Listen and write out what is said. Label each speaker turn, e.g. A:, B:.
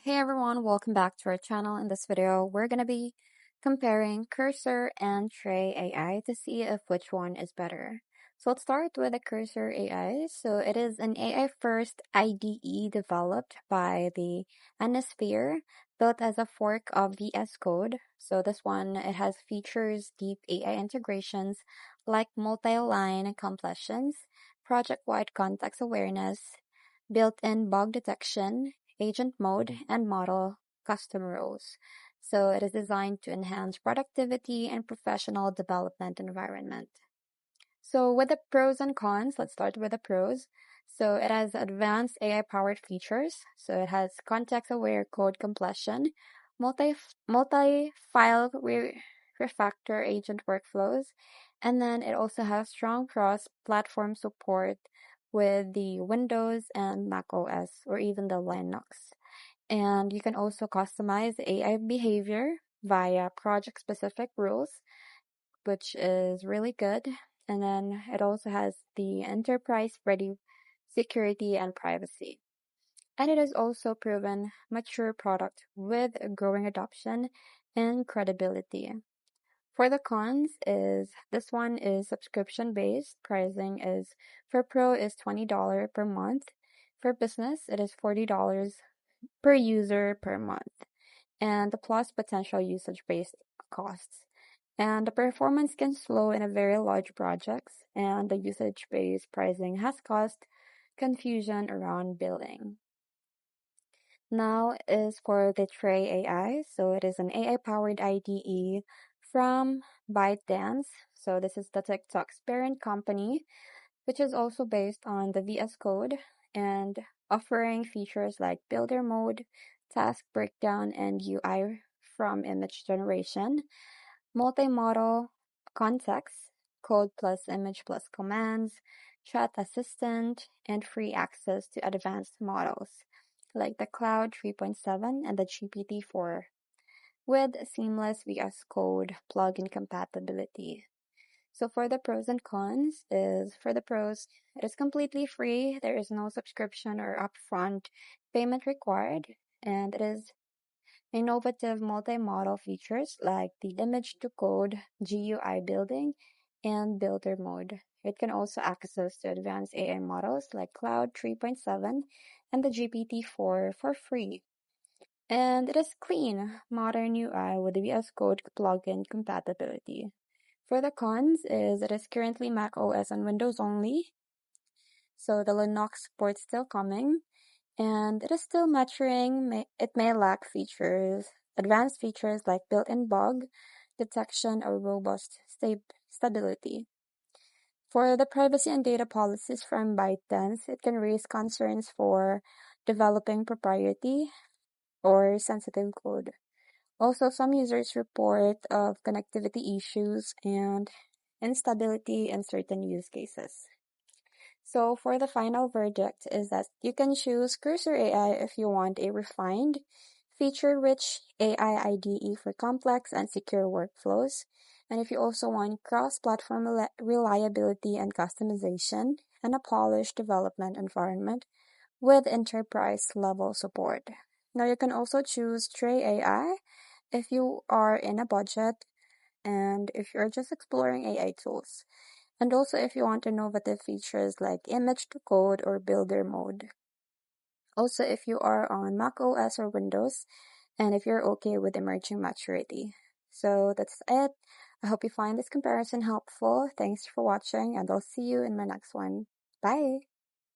A: Hey everyone, welcome back to our channel. In this video, we're going to be comparing Cursor and Trae AI to see if which one is better. So let's start with the Cursor AI. So it is an AI first IDE developed by the Anisphere, built as a fork of VS Code. So this one, it has features deep AI integrations like multi-line completions, project-wide context awareness, built-in bug detection, agent mode, and model custom roles. So it is designed to enhance productivity and professional development environment. So with the pros and cons, let's start with the pros. So it has advanced AI-powered features. So it has context-aware code completion, multi-file refactor agent workflows, and then it also has strong cross-platform support with the Windows and Mac OS or even the Linux. And you can also customize AI behavior via project-specific rules, which is really good. And then it also has the enterprise ready security and privacy. And it is also proven mature product with growing adoption and credibility. For the cons is this one is subscription based. Pricing is for pro is $20 per month. For business, it is $40 per user per month. And the plus potential usage based costs. And the performance can slow in a very large projects, and the usage-based pricing has caused confusion around billing. Now is for the Trae AI. So it is an AI-powered IDE from ByteDance. So this is the TikTok's parent company, which is also based on the VS Code and offering features like builder mode, task breakdown, and UI from image generation, multimodal context, code plus image plus commands, chat assistant, and free access to advanced models like the Cloud 3.7 and the GPT-4 with seamless VS Code plugin compatibility. So for the pros and cons is for the pros, it is completely free. There is no subscription or upfront payment required, and it is innovative multi-modal features like the image to code, GUI building, and builder mode. It can also access to advanced AI models like Cloud 3.7 and the GPT-4 for free. And it is clean, modern UI with VS Code plugin compatibility. For the cons is it is currently Mac OS and Windows only, so the Linux support still coming, and it is still maturing. It may lack advanced features like built-in bug detection or robust stability. For the privacy and data policies from ByteDance, it can raise concerns for developing proprietary or sensitive code. Also, some users report of connectivity issues and instability in certain use cases. So for the final verdict is that you can choose Cursor AI if you want a refined, feature-rich AI IDE for complex and secure workflows. And if you also want cross-platform reliability and customization and a polished development environment with enterprise-level support. Now you can also choose Trae AI if you are in a budget and if you're just exploring AI tools. And also if you want innovative features like image to code or builder mode. Also if you are on Mac OS or Windows and if you're okay with emerging maturity. So that's it. I hope you find this comparison helpful. Thanks for watching and I'll see you in my next one. Bye!